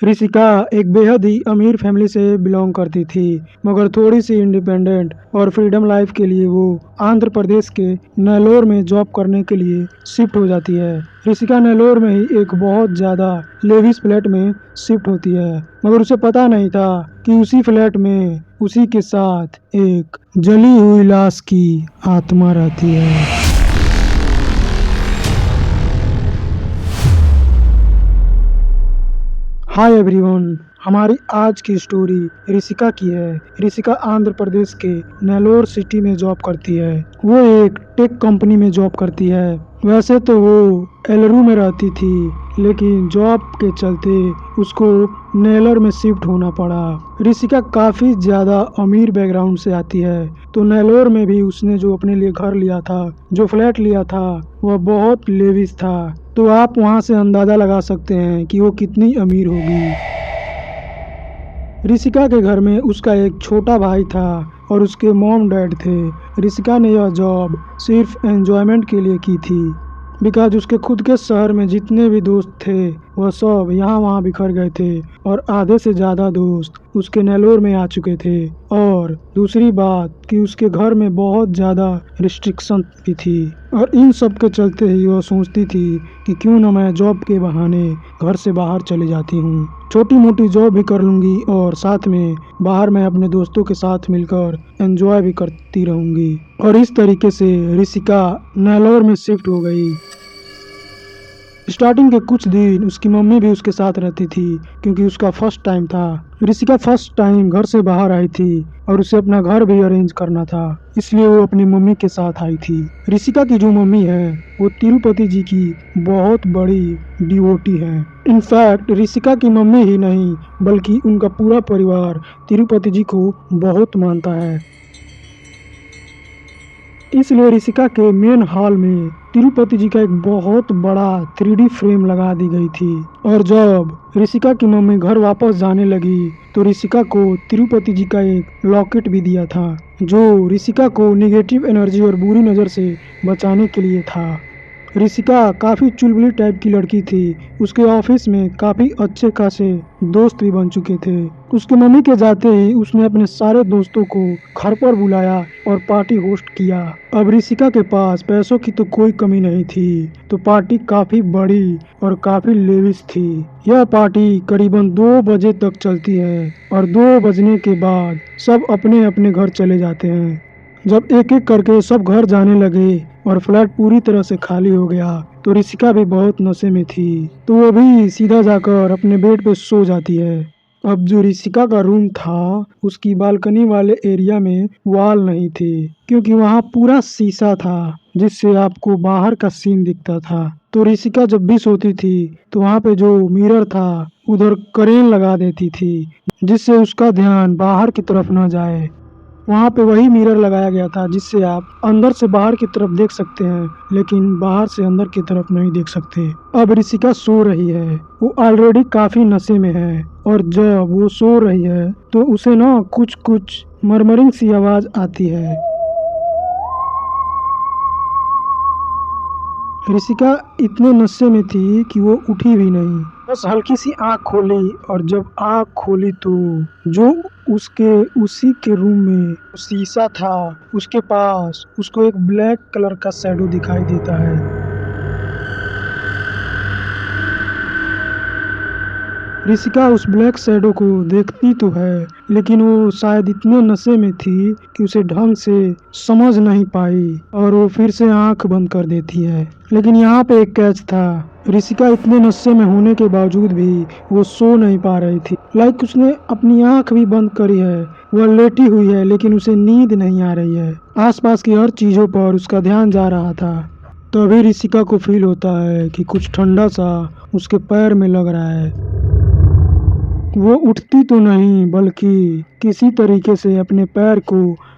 ऋषिका एक बेहद ही अमीर फैमिली से बिलोंग करती थी, मगर थोड़ी सी इंडिपेंडेंट और फ्रीडम लाइफ के लिए वो आंध्र प्रदेश के नेल्लोर में जॉब करने के लिए शिफ्ट हो जाती है। ऋषिका नेल्लोर में ही एक बहुत ज़्यादा लेविश फ्लैट में शिफ्ट होती है, मगर उसे पता नहीं था कि उसी फ्लैट में उसी के साथ एक जली हुई लाश की आत्मा रहती है। हाय एवरीवन, हमारी आज की स्टोरी ऋषिका की है। ऋषिका आंध्र प्रदेश के नेल्लोर सिटी में जॉब करती है। वो एक टेक कंपनी में जॉब करती है। वैसे तो वो एलरू में रहती थी, लेकिन जॉब के चलते उसको नेल्लोर में शिफ्ट होना पड़ा। ऋषिका काफ़ी ज़्यादा अमीर बैकग्राउंड से आती है, तो नेल्लोर में भी उसने जो अपने लिए घर लिया था, जो फ्लैट लिया था, वह बहुत लेविश था। तो आप वहाँ से अंदाज़ा लगा सकते हैं कि वो कितनी अमीर होगी। ऋषिका के घर में उसका एक छोटा भाई था और उसके मॉम डैड थे। ऋषिका ने यह जॉब सिर्फ एंजॉयमेंट के लिए की थी, बिकॉज उसके खुद के शहर में जितने भी दोस्त थे वह सब यहाँ वहाँ बिखर गए थे और आधे से ज़्यादा दोस्त उसके नेल्लोर में आ चुके थे। और दूसरी बात कि उसके घर में बहुत ज़्यादा रिस्ट्रिक्शन भी थी, और इन सब के चलते ही वह सोचती थी कि क्यों न मैं जॉब के बहाने घर से बाहर चली जाती हूँ, छोटी मोटी जॉब भी कर लूँगी और साथ में बाहर मैं अपने दोस्तों के साथ मिलकर एंजॉय भी करती रहूँगी। और इस तरीके से ऋषिका नेल्लोर में शिफ्ट हो गई। स्टार्टिंग के कुछ दिन उसकी मम्मी भी उसके साथ रहती थी, क्योंकि उसका फर्स्ट टाइम था। ऋषिका फर्स्ट टाइम घर से बाहर आई थी और उसे अपना घर भी अरेंज करना था, इसलिए वो अपनी मम्मी के साथ आई थी। ऋषिका की जो मम्मी है वो तिरुपति जी की बहुत बड़ी डिवोटी है। इनफैक्ट ऋषिका की मम्मी ही नहीं बल्कि उनका पूरा परिवार तिरुपति जी को बहुत मानता है। इसलिए ऋषिका के मेन हॉल में तिरुपति जी का एक बहुत बड़ा 3D फ्रेम लगा दी गई थी। और जब ऋषिका की मम्मी घर वापस जाने लगी तो ऋषिका को तिरुपति जी का एक लॉकेट भी दिया था, जो ऋषिका को नेगेटिव एनर्जी और बुरी नज़र से बचाने के लिए था। ऋषिका काफ़ी चुलबुली टाइप की लड़की थी। उसके ऑफिस में काफ़ी अच्छे खासे दोस्त भी बन चुके थे। उसके मम्मी के जाते ही उसने अपने सारे दोस्तों को घर पर बुलाया और पार्टी होस्ट किया। अब ऋषिका के पास पैसों की तो कोई कमी नहीं थी, तो पार्टी काफ़ी बड़ी और काफ़ी लेविश थी। यह पार्टी करीबन 2 बजे तक चलती है और 2 बजने के बाद सब अपने अपने घर चले जाते हैं। जब एक एक करके सब घर जाने लगे और फ्लैट पूरी तरह से खाली हो गया, तो ऋषिका भी बहुत नशे में थी, तो वो भी सीधा जाकर अपने बेड पे सो जाती है। अब जो ऋषिका का रूम था उसकी बालकनी वाले एरिया में वॉल नहीं थे, क्योंकि वहाँ पूरा शीशा था जिससे आपको बाहर का सीन दिखता था। तो ऋषिका जब भी सोती थी तो वहाँ पे जो मिरर था उधर करेन लगा देती थी, जिससे उसका ध्यान बाहर की तरफ न जाए। वहाँ पे वही मिरर लगाया गया था जिससे आप अंदर से बाहर की तरफ देख सकते हैं, लेकिन बाहर से अंदर की तरफ नहीं देख सकते। अब ऋषिका सो रही है, वो ऑलरेडी काफ़ी नशे में है, और जब वो सो रही है तो उसे ना कुछ कुछ मरमरिंग सी आवाज़ आती है। ऋषिका इतने नशे में थी कि वो उठी भी नहीं, बस हल्की सी आँख खोली, और जब आँख खोली तो जो उसके उसी के रूम में शीशा था उसके पास उसको एक ब्लैक कलर का शैडो दिखाई देता है। ऋषिका उस ब्लैक शैडो को देखती तो है, लेकिन वो शायद इतने नशे में थी कि उसे ढंग से समझ नहीं पाई और वो फिर से आंख बंद कर देती है। लेकिन यहाँ पे एक कैच था, ऋषिका इतने नशे में होने के बावजूद भी वो सो नहीं पा रही थी। लाइक उसने अपनी आंख भी बंद करी है, वह लेटी हुई है, लेकिन उसे नींद नहीं आ रही है। आसपास की हर चीज़ों पर उसका ध्यान जा रहा था। तभी ऋषिका को फील होता है कि कुछ ठंडा सा उसके पैर में लग रहा है। वो उठती तो नहीं, बल्कि किसी तरीके से अपने पैर को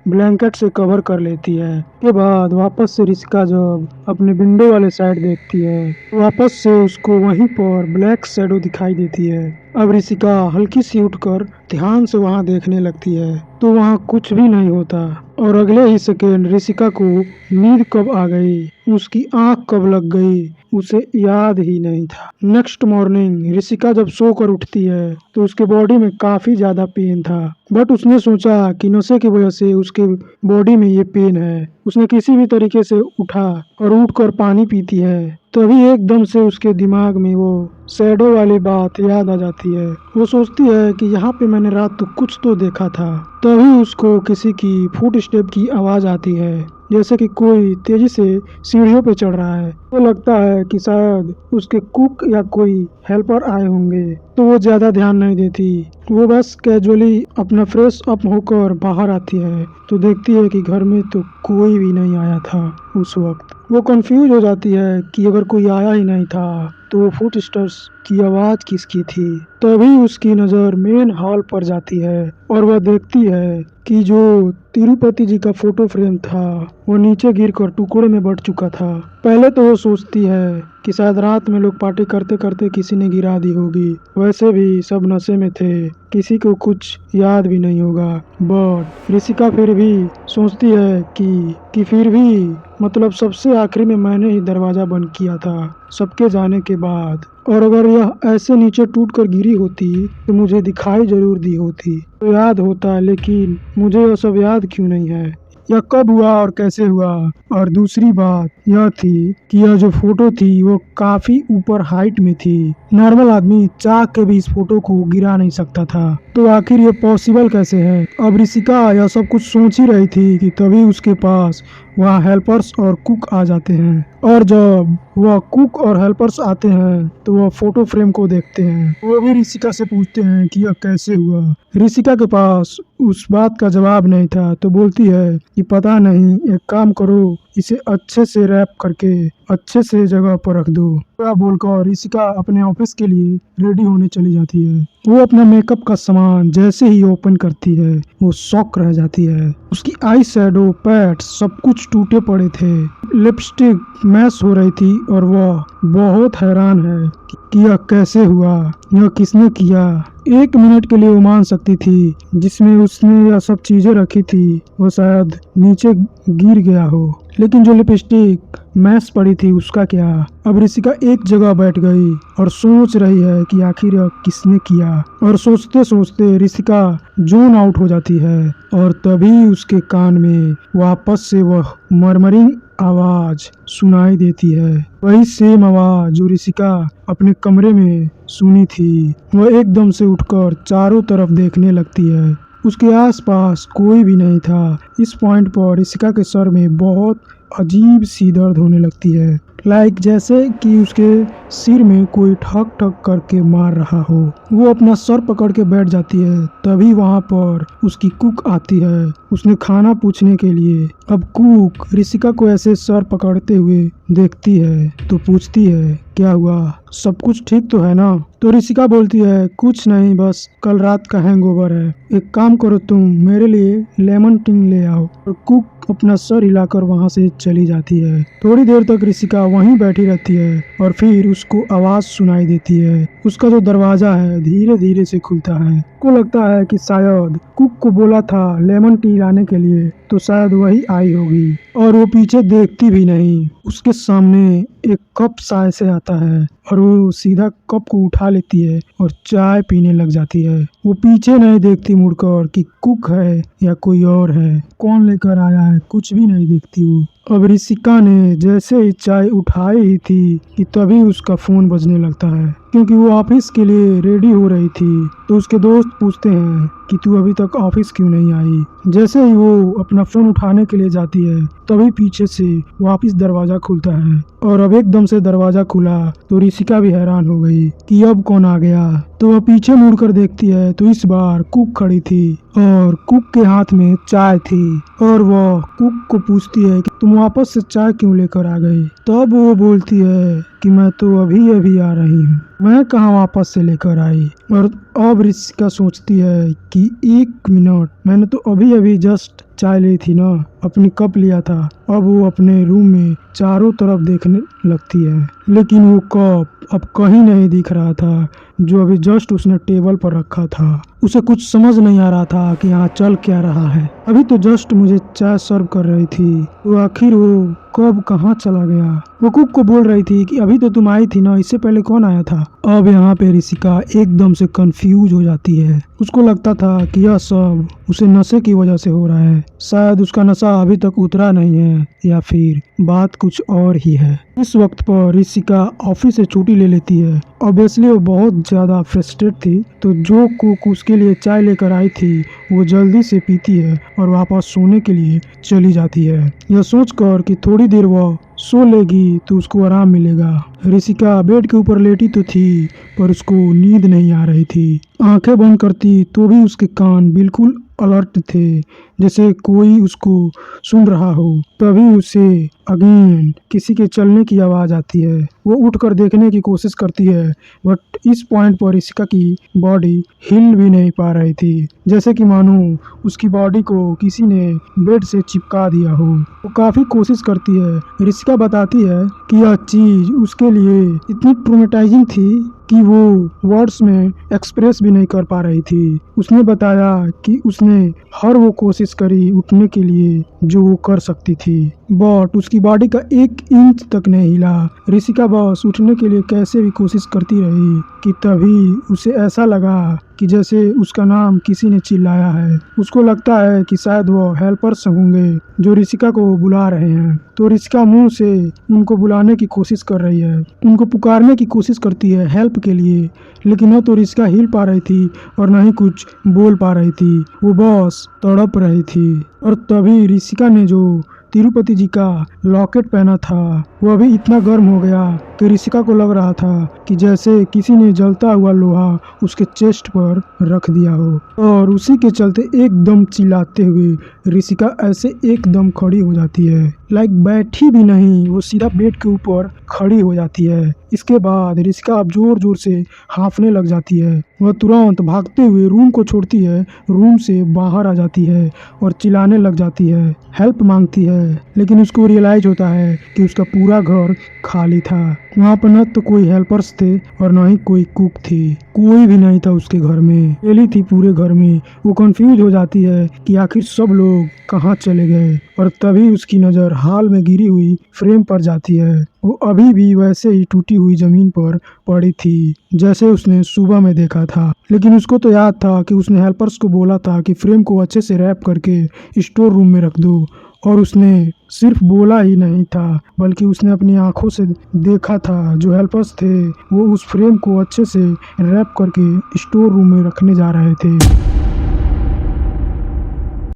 ब्लैंकेट से कवर कर लेती है। के बाद वापस से ऋषिका जब अपने विंडो वाले साइड देखती है, वापस से उसको वहीं पर ब्लैक शैडो दिखाई देती है। अब ऋषिका हल्की सी उठकर ध्यान से वहां देखने लगती है, तो वहां कुछ भी नहीं होता। और अगले ही सेकेंड ऋषिका को नींद कब आ गई, उसकी आंख कब लग गई, उसे याद ही नहीं था। नेक्स्ट मॉर्निंग ऋषिका जब सोकर उठती है तो उसके बॉडी में काफी ज्यादा पेन था, बट उसने सोचा कि नशे की वजह से उसके बॉडी में ये पेन है। उसने किसी भी तरीके से उठा और उठकर पानी पीती है। तभी एकदम से उसके दिमाग में वो शैडो वाली बात याद आ जाती है। वो सोचती है कि यहाँ पे मैंने रात तो कुछ तो देखा था। तभी उसको किसी की फुट स्टेप की आवाज आती है, जैसे कि कोई तेजी से सीढ़ियों पे चढ़ रहा है। तो लगता है कि शायद उसके कुक या कोई हेल्पर आए होंगे, तो वो ज्यादा ध्यान नहीं देती। वो बस कैजुअली अपना फ्रेश अप होकर बाहर आती है तो देखती है कि घर में तो कोई भी नहीं आया था उस वक्त। वो कंफ्यूज हो जाती है कि अगर कोई आया ही नहीं था तो वो फुट स्टेप्स की आवाज किसकी थी। तभी उसकी नज़र मेन हॉल पर जाती है और वह देखती है कि जो तिरुपति जी का फोटो फ्रेम था वो नीचे गिरकर टुकड़े में बट चुका था। पहले तो वो सोचती है कि शायद रात में लोग पार्टी करते करते किसी ने गिरा दी होगी, वैसे भी सब नशे में थे, किसी को कुछ याद भी नहीं होगा। बट ऋषिका फिर भी सोचती है कि फिर भी मतलब सबसे आखिरी में मैंने ही दरवाज़ा बंद किया था सबके जाने के बाद, और अगर यह ऐसे नीचे टूट कर गिरी होती तो मुझे दिखाई जरूर दी होती, तो याद होता, लेकिन मुझे यह सब याद क्यों नहीं है, यह कब हुआ और कैसे हुआ। और दूसरी बात यह थी कि यह जो फोटो थी वो काफी ऊपर हाइट में थी, नॉर्मल आदमी चाक के भी इस फोटो को गिरा नहीं सकता था, तो आखिर ये पॉसिबल कैसे है। अब ऋषिका यह सब कुछ सोच ही रही थी कि तभी उसके पास वहाँ हेल्पर्स और कुक आ जाते हैं, और जब वह कुक और हेल्पर्स आते हैं तो वह फोटो फ्रेम को देखते हैं। वो भी ऋषिका से पूछते हैं कि यह कैसे हुआ। ऋषिका के पास उस बात का जवाब नहीं था, तो बोलती है कि पता नहीं, एक काम करो, इसे अच्छे से रैप करके अच्छे से जगह पर रख दो। पूरा बोलकर ऋषिका अपने ऑफिस के लिए रेडी होने चली जाती है। वो अपना मेकअप का सामान जैसे ही ओपन करती है वो शॉक रह जाती है। उसकी आई शैडो, पैड सब कुछ टूटे पड़े थे, लिपस्टिक मैश हो रही थी, और वह बहुत हैरान है कि यह कैसे हुआ, यह किसने किया। एक मिनट के लिए वो मान सकती थी जिसमें उसने यह सब चीजें रखी थी वो शायद नीचे गिर गया हो, लेकिन जो लिपस्टिक मैश पड़ी थी उसका क्या। अब ऋषिका एक जगह बैठ गई और सोच रही है कि आखिर यह किसने किया, और सोचते सोचते ऋषिका जोन आउट हो जाती है, और तभी उसके कान में वापस से वह मरमरिंग आवाज सुनाई देती है, वही सेम आवाज जो ऋषिका अपने कमरे में सुनी थी। वह एकदम से उठकर चारों तरफ देखने लगती है, उसके आसपास कोई भी नहीं था। इस पॉइंट पर ऋषिका के सर में बहुत अजीब सी दर्द होने लगती है, लाइक जैसे कि उसके सिर में कोई ठक ठक करके मार रहा हो। वो अपना सर पकड़ के बैठ जाती है। तभी वहाँ पर उसकी कुक आती है उसने खाना पूछने के लिए। अब कुक ऋषिका को ऐसे सर पकड़ते हुए देखती है तो पूछती है, क्या हुआ, सब कुछ ठीक तो है ना। तो ऋषिका बोलती है, कुछ नहीं, बस कल रात का हैंगओवर है, एक काम करो, तुम मेरे लिए लेमन टी ले आओ। और कुक अपना सर हिलाकर वहाँ से चली जाती है। थोड़ी देर तक ऋषिका वहीं बैठी रहती है और फिर उसको आवाज सुनाई देती है। उसका जो दरवाजा है धीरे धीरे से खुलता है। को लगता है कि शायद कुक को बोला था लेमन टी लाने के लिए, तो शायद वही आई होगी। और वो पीछे देखती भी नहीं, उसके सामने एक कप चाय से आता है और वो सीधा कप को उठा लेती है और चाय पीने लग जाती है। वो पीछे नहीं देखती मुड़कर कि कुक है या कोई और है, कौन लेकर आया है, कुछ भी नहीं देखती वो। अब ऋषिका ने जैसे ही चाय उठाई ही थी कि तभी उसका फोन बजने लगता है, क्योंकि वो ऑफिस के लिए रेडी हो रही थी। तो उसके दोस्त पूछते हैं कि तू अभी तक ऑफिस क्यों नहीं आई। जैसे ही वो अपना फोन उठाने के लिए जाती है तभी पीछे से वापस दरवाजा खुलता है, और अब एकदम से दरवाजा खुला तो ऋषिका भी हैरान हो गई कि अब कौन आ गया। तो वह पीछे मुड़कर देखती है तो इस बार कुक खड़ी थी और कुक के हाथ में चाय थी, और वह कुक को पूछती है कि तुम वापस से चाय क्यों लेकर आ गई। तब वो बोलती है कि मैं तो अभी अभी आ रही हूँ, मैं कहाँ वापस से लेकर आई। और अब ऋषिका सोचती है कि एक मिनट, मैंने तो अभी अभी जस्ट चाय ली थी ना, अपनी कप लिया था, अब वो अपने रूम में चारों तरफ देखने लगती है, लेकिन वो कप अब कहीं नहीं दिख रहा था जो अभी जस्ट उसने टेबल पर रखा था। उसे कुछ समझ नहीं आ रहा था कि यहाँ चल क्या रहा है। अभी तो जस्ट मुझे चाय सर्व कर रही थी, तो आखिर वो कब कहाँ चला गया। वो कुक को बोल रही थी कि अभी तो तुम आई थी ना, इससे पहले कौन आया था। अब यहाँ पे ऋषिका एकदम से कंफ्यूज हो जाती है। उसको लगता था कि यह सब उसे नशे की वजह से हो रहा है। शायद उसका नशा अभी तक उतरा नहीं है, या फिर बात कुछ और ही है। इस वक्त पर ऋषिका ऑफिस से छुट्टी ले लेती है। ऑब्वियसली वो बहुत ज़्यादा फ्रस्ट्रेट थी, तो जो कुक उसके लिए चाय लेकर आई थी वो जल्दी से पीती है और वापस सोने के लिए चली जाती है, यह सोचकर कि थोड़ी देर वह सो लेगी तो उसको आराम मिलेगा। ऋषिका बेड के ऊपर लेटी तो थी, पर उसको नींद नहीं आ रही थी। आंखें बंद करती तो भी उसके कान बिल्कुल अलर्ट थे, जैसे कोई उसको सुन रहा हो। तभी उसे अगेन किसी के चलने की आवाज़ आती है। वो उठकर देखने की कोशिश करती है, बट इस पॉइंट पर ऋषिका की बॉडी हिल भी नहीं पा रही थी, जैसे कि मानो उसकी बॉडी को किसी ने बेड से चिपका दिया हो। वो काफ़ी कोशिश करती है। ऋषिका बताती है कि यह चीज़ उसके लिए इतनी ट्रोमेटाइजिंग थी कि वो वर्ड्स में एक्सप्रेस भी नहीं कर पा रही थी। उसने बताया कि उसने हर वो कोशिश करी उठने के लिए जो वो कर सकती थी, बट उसकी बॉडी का 1 इंच तक नहीं हिला। ऋषिका बस उठने के लिए कैसे भी कोशिश करती रही कि तभी उसे ऐसा लगा कि जैसे उसका नाम किसी ने चिल्लाया है। उसको लगता है कि शायद वो हेल्पर्स होंगे जो ऋषिका को बुला रहे हैं, तो ऋषिका मुंह से उनको बुलाने की कोशिश कर रही है, उनको पुकारने की कोशिश करती है हेल्प के लिए, लेकिन न तो ऋषिका हिल पा रही थी और न ही कुछ बोल पा रही थी। वो बस तड़प रही थी। और तभी ऋषिका ने जो तिरुपति जी का लॉकेट पहना था वो अभी इतना गर्म हो गया कि ऋषिका को लग रहा था कि जैसे किसी ने जलता हुआ लोहा उसके चेस्ट पर रख दिया हो। और उसी के चलते एकदम चिल्लाते हुए ऋषिका ऐसे एकदम खड़ी हो जाती है, लाइक बैठी भी नहीं, वो सीधा बेड के ऊपर खड़ी हो जाती है। इसके बाद ऋषिका अब जोर जोर से हांफने लग जाती है। वह तुरंत भागते हुए रूम को छोड़ती है, रूम से बाहर आ जाती है और चिल्लाने लग जाती है, हेल्प मांगती है। लेकिन उसको रियलाइज होता है कि उसका पूरा घर खाली था। वहाँ पर न तो कोई हेल्पर्स थे और न ही कोई कुक थी, कोई भी नहीं था उसके घर में, अकेली थी पूरे घर में। वो कंफ्यूज हो जाती है कि आखिर सब लोग कहाँ चले गए। और तभी उसकी नज़र हाल में गिरी हुई फ्रेम पर जाती है। वो अभी भी वैसे ही टूटी हुई जमीन पर पड़ी थी जैसे उसने सुबह में देखा था। लेकिन उसको तो याद था कि उसने हेल्पर्स को बोला था कि फ्रेम को अच्छे से रैप करके स्टोर रूम में रख दो, और उसने सिर्फ बोला ही नहीं था बल्कि उसने अपनी आंखों से देखा था जो हेल्पर्स थे वो उस फ्रेम को अच्छे से रैप करके स्टोर रूम में रखने जा रहे थे।